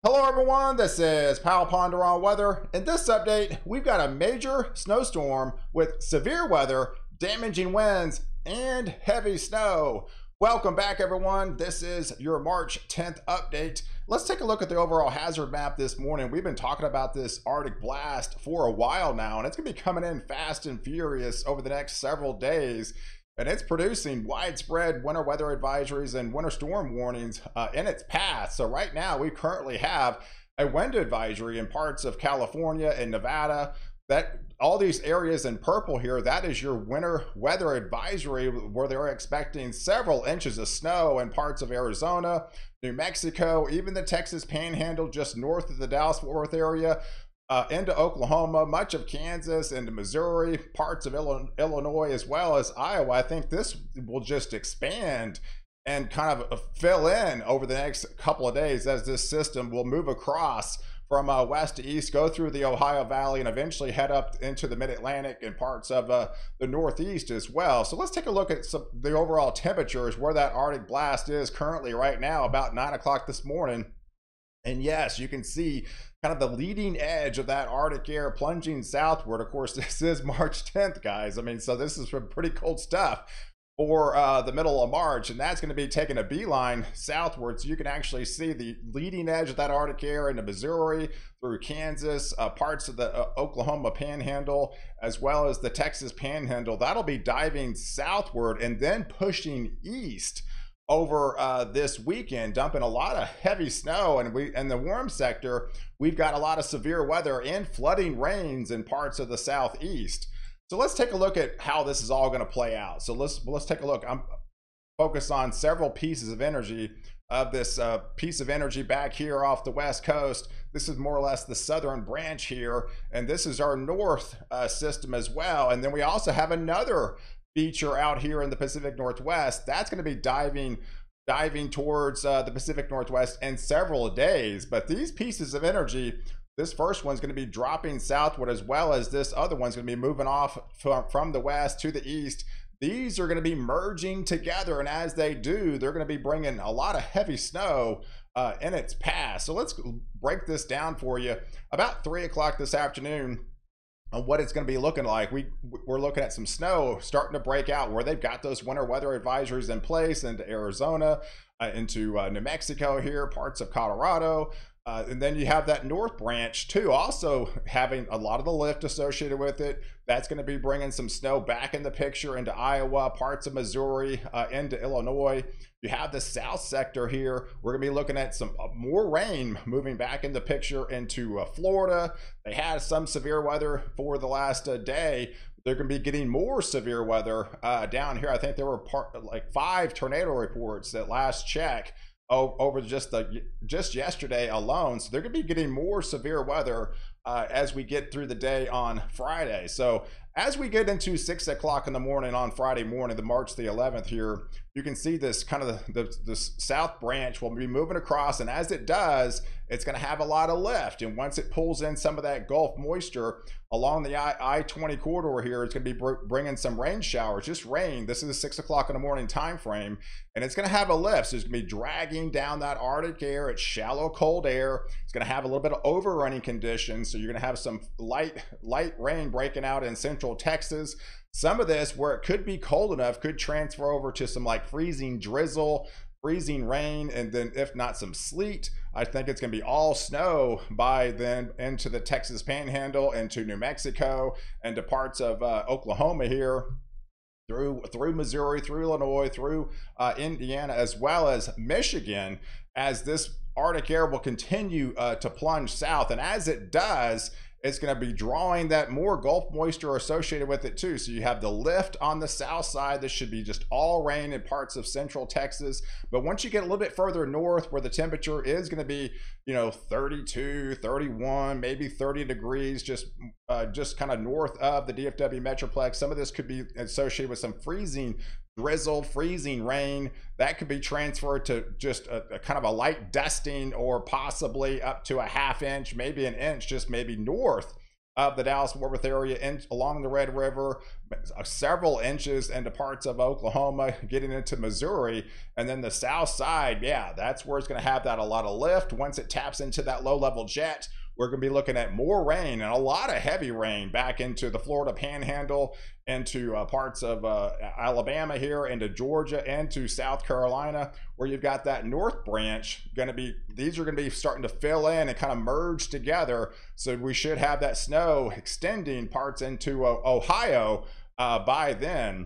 Hello everyone, this is POW Ponder on Weather. In this update, we've got a major snowstorm with severe weather, damaging winds, and heavy snow. Welcome back everyone. This is your March 10th update. Let's take a look at the overall hazard map this morning. We've been talking about this Arctic blast for a while now, and it's going to be coming in fast and furious over the next several days. And it's producing widespread winter weather advisories and winter storm warnings in its path. So right now we currently have a wind advisory in parts of California and Nevada. That all these areas in purple here, that is your winter weather advisory, where they're expecting several inches of snow in parts of Arizona, New Mexico, even the Texas Panhandle just north of the Dallas-Fort Worth area. Into Oklahoma, much of Kansas, into Missouri, parts of Illinois, as well as Iowa. I think this will just expand and kind of fill in over the next couple of days as this system will move across from west to east, go through the Ohio Valley, and eventually head up into the Mid-Atlantic and parts of the Northeast as well. So let's take a look at the overall temperatures, where that Arctic blast is currently right now, about 9 o'clock this morning. And yes, you can see kind of the leading edge of that Arctic air plunging southward. Of course, this is March 10th, guys. I mean, so this is some pretty cold stuff for the middle of March, and that's going to be taking a beeline southward. So you can actually see the leading edge of that Arctic air into Missouri, through Kansas, parts of the Oklahoma Panhandle, as well as the Texas Panhandle. That'll be diving southward and then pushing east over this weekend, dumping a lot of heavy snow. And in the warm sector, we've got a lot of severe weather and flooding rains in parts of the southeast. So let's take a look at how this is all going to play out. So let's take a look. I'm focused on several pieces of energy. Of this piece of energy back here off the west coast, this is more or less the southern branch here, and this is our north system as well. And then we also have another feature out here in the Pacific Northwest that's going to be diving towards the Pacific Northwest in several days. But these pieces of energy, this first one's going to be dropping southward, as well as this other one's going to be moving off from the west to the east. These are going to be merging together, and as they do, they're going to be bringing a lot of heavy snow in its path. So let's break this down for you. About 3 o'clock this afternoon, on what it's going to be looking like. We're looking at some snow starting to break out where they've got those winter weather advisories in place into Arizona, into New Mexico here, parts of Colorado. And then you have that north branch too, also having a lot of the lift associated with it. That's going to be bringing some snow back in the picture into Iowa, parts of Missouri, into Illinois. You have the south sector here. We're going to be looking at some more rain moving back in the picture into Florida. They had some severe weather for the last day. They're going to be getting more severe weather down here. I think there were like 5 tornado reports at last check over just yesterday alone. So they're going to be getting more severe weather as we get through the day on Friday. So as we get into 6 o'clock in the morning on Friday morning, the March the 11th here, you can see this kind of the south branch will be moving across, and as it does, it's going to have a lot of lift. And once it pulls in some of that Gulf moisture along the I-20 corridor here, it's going to be bringing some rain showers, just rain. This is a 6 o'clock in the morning time frame, and it's going to have a lift. So it's going to be dragging down that Arctic air. It's shallow, cold air. It's going to have a little bit of overrunning conditions. So you're going to have some light rain breaking out in central Texas. Some of this, where it could be cold enough, could transfer over to some like freezing drizzle, freezing rain, and then if not some sleet. I think it's going to be all snow by then into the Texas Panhandle, into New Mexico, and to parts of Oklahoma here, through Missouri, through Illinois, through Indiana, as well as Michigan, as this Arctic air will continue to plunge south. And as it does, it's going to be drawing that more Gulf moisture associated with it too. So you have the lift on the south side. This should be just all rain in parts of central Texas. But once you get a little bit further north, where the temperature is going to be, 32, 31, maybe 30 degrees, just kind of north of the DFW Metroplex, some of this could be associated with some freezing drizzle, freezing rain. That could be transferred to just a kind of a light dusting, or possibly up to a ½ inch, maybe an inch, just maybe north of the Dallas-Fort Worth area and along the Red River, several inches into parts of Oklahoma, getting into Missouri. And then the south side, yeah, that's where it's going to have that a lot of lift. Once it taps into that low-level jet, we're going to be looking at more rain and a lot of heavy rain back into the Florida Panhandle, into parts of Alabama here, into Georgia, and to South Carolina, where you've got that north branch going to be, these are going to be starting to fill in and kind of merge together. So we should have that snow extending parts into Ohio by then.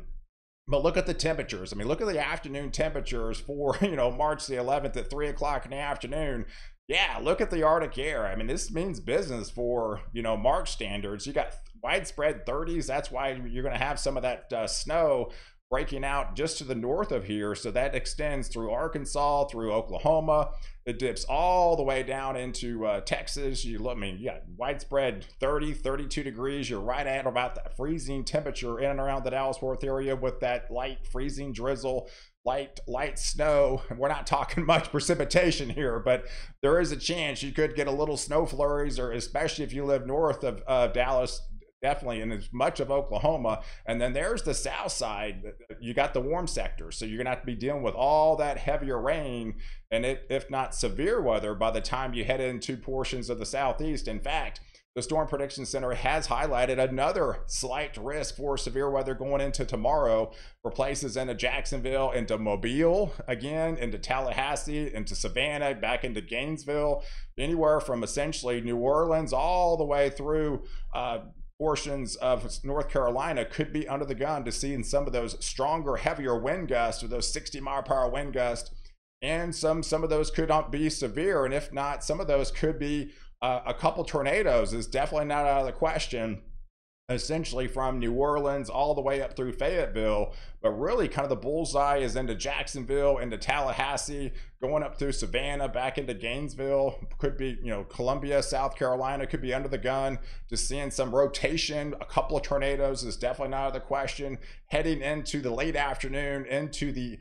But look at the temperatures. I mean, look at the afternoon temperatures for, March the 11th at 3 o'clock in the afternoon. Yeah, look at the Arctic air. I mean, this means business for, March standards. You got widespread 30s. That's why you're going to have some of that snow breaking out just to the north of here. So that extends through Arkansas, through Oklahoma. It dips all the way down into Texas. You got widespread 30, 32 degrees. You're right at about that freezing temperature in and around the Dallas-Fort Worth area with that light freezing drizzle, light snow. We're not talking much precipitation here, but there is a chance you could get a little snow flurries, or especially if you live north of Dallas, definitely in as much of Oklahoma. And then there's the south side. You got the warm sector, so you're gonna have to be dealing with all that heavier rain, and if not severe weather by the time you head into portions of the southeast. In fact, the Storm Prediction Center has highlighted another slight risk for severe weather going into tomorrow for places into Jacksonville, into Mobile, again, into Tallahassee, into Savannah, back into Gainesville, anywhere from essentially New Orleans all the way through portions of North Carolina could be under the gun to see in some of those stronger, heavier wind gusts, or those 60-mile-per-hour wind gusts. And some of those could not be severe, and if not, some of those could be a couple tornadoes. Is definitely not out of the question, essentially from New Orleans all the way up through Fayetteville. But really kind of the bullseye is into Jacksonville, into Tallahassee, going up through Savannah, back into Gainesville. Could be, Columbia, South Carolina could be under the gun. Just seeing some rotation. A couple of tornadoes is definitely not out of the question. Heading into the late afternoon, into the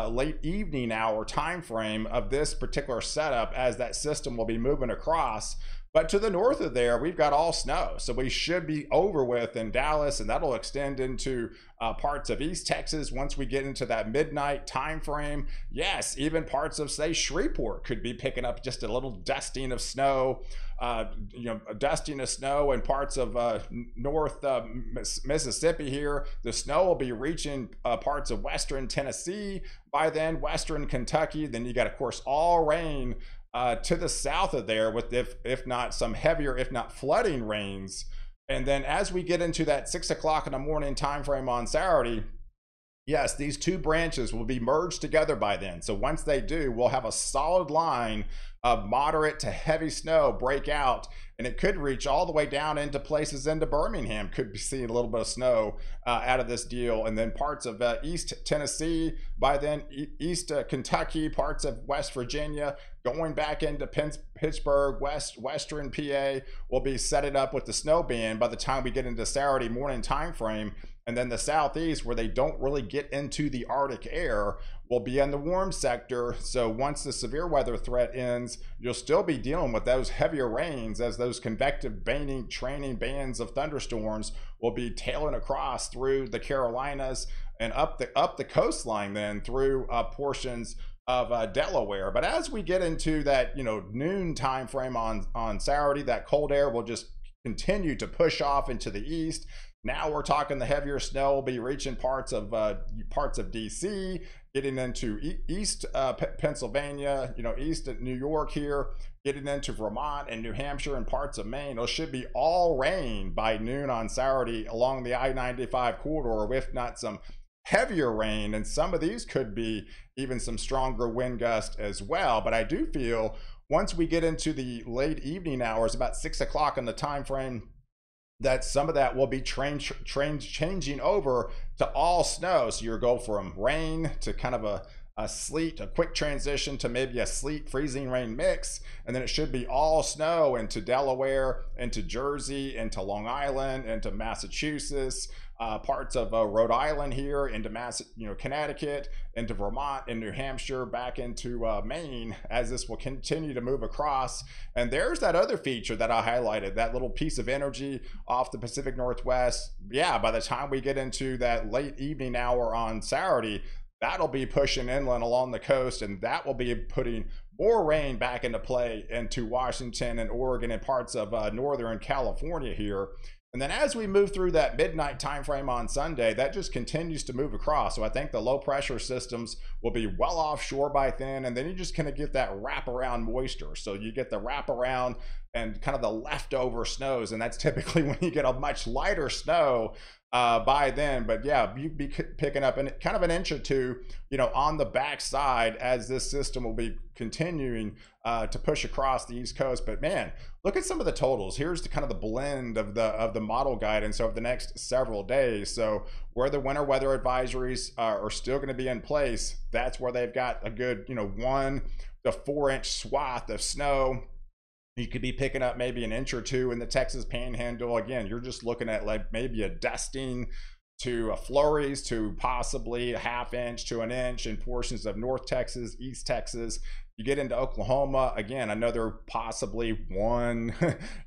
late evening hour time frame of this particular setup, as that system will be moving across. But to the north of there, we've got all snow, so we should be over with in Dallas, and that'll extend into parts of East Texas once we get into that midnight time frame. Yes, even parts of, say, Shreveport could be picking up just a little dusting of snow, a dusting of snow in parts of north Mississippi here. The snow will be reaching parts of western Tennessee by then, western Kentucky. Then you got, of course, all rain to the south of there, with if not some heavier, if not flooding rains. And then as we get into that 6 o'clock in the morning time frame on Saturday, yes, these two branches will be merged together by then. So once they do, we'll have a solid line of moderate to heavy snow break out, and it could reach all the way down into places into Birmingham. Could be seeing a little bit of snow out of this deal. And then parts of East Tennessee by then, East Kentucky, parts of West Virginia, going back into Pittsburgh, western PA will be setting up with the snow band by the time we get into Saturday morning time frame. And then the southeast, where they don't really get into the Arctic air, will be in the warm sector. So once the severe weather threat ends, you'll still be dealing with those heavier rains, as those convective training bands of thunderstorms will be tailing across through the Carolinas and up the coastline, then through portions of Delaware. But as we get into that noon time frame on Saturday, that cold air will just continue to push off into the east. Now we're talking the heavier snow will be reaching parts of DC, getting into East Pennsylvania, east of New York here, getting into Vermont and New Hampshire and parts of Maine. It should be all rain by noon on Saturday along the I-95 corridor, if not some heavier rain. And some of these could be even some stronger wind gusts as well. But I do feel once we get into the late evening hours, about 6 o'clock in the time frame, that some of that will be changing over to all snow. So you'll go from rain to kind of sleet, a quick transition to maybe a sleet freezing rain mix, and then it should be all snow into Delaware, into Jersey, into Long Island, into Massachusetts, parts of Rhode Island here, into Connecticut, into Vermont, and New Hampshire, back into Maine, as this will continue to move across. And there's that other feature that I highlighted, that little piece of energy off the Pacific Northwest. Yeah, by the time we get into that late evening hour on Saturday, that'll be pushing inland along the coast, and that will be putting more rain back into play into Washington and Oregon and parts of northern California here. And then as we move through that midnight time frame on Sunday, that just continues to move across. So I think the low pressure systems will be well offshore by then, and then you just kind of get that wraparound moisture. So you get the wraparound and kind of the leftover snows, and that's typically when you get a much lighter snow by then. But yeah, you'd be picking up kind of an inch or two, you know, on the backside as this system will be continuing to push across the East Coast. But man, look at some of the totals. Here's the kind of the blend of the model guidance over the next several days. So where the winter weather advisories are still going to be in place, that's where they've got a good, you know, 1 to 4 inch swath of snow. You could be picking up maybe an inch or two in the Texas Panhandle. Again, you're just looking at like maybe a dusting to a flurries to possibly a ½ inch to an inch in portions of North Texas, East Texas. You get into Oklahoma, again, another possibly 1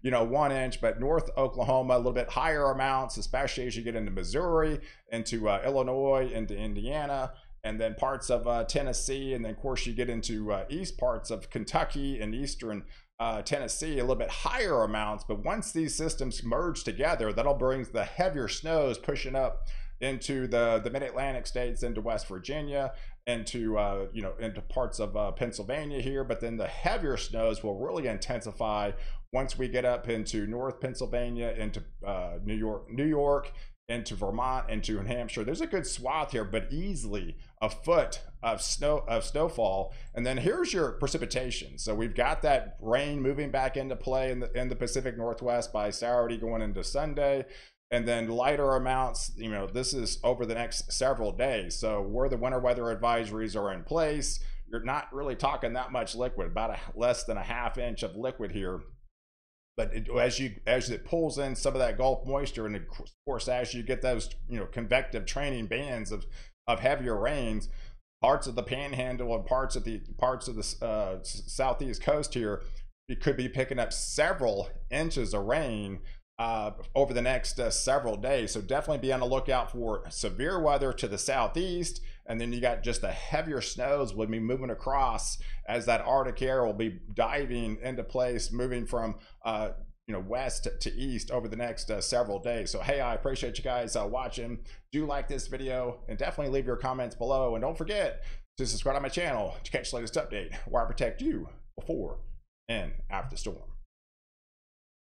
inch, but North Oklahoma, a little bit higher amounts, especially as you get into Missouri, into Illinois, into Indiana, and then parts of Tennessee. And then of course you get into east parts of Kentucky and eastern Tennessee, a little bit higher amounts. But once these systems merge together, that'll bring the heavier snows pushing up into the mid-Atlantic states, into West Virginia, into into parts of Pennsylvania here. But then the heavier snows will really intensify once we get up into North Pennsylvania, into New York, into Vermont, into New Hampshire. There's a good swath here, but easily a foot of snowfall. And then here's your precipitation. So we've got that rain moving back into play in the Pacific Northwest by Saturday going into Sunday. And then lighter amounts, you know, this is over the next several days. So where the winter weather advisories are in place, you're not really talking that much liquid, about less than a ½ inch of liquid here. But as it pulls in some of that Gulf moisture, and of course as you get those, you know, convective training bands of heavier rains, parts of the Panhandle and parts of the southeast coast here, you could be picking up several inches of rain over the next several days. So definitely be on the lookout for severe weather to the southeast, and then you got just the heavier snows will be moving across as that Arctic air will be diving into place, moving from west to east over the next several days. So hey, I appreciate you guys watching. Do like this video and definitely leave your comments below, and don't forget to subscribe to my channel to catch the latest update where I protect you before and after the storm.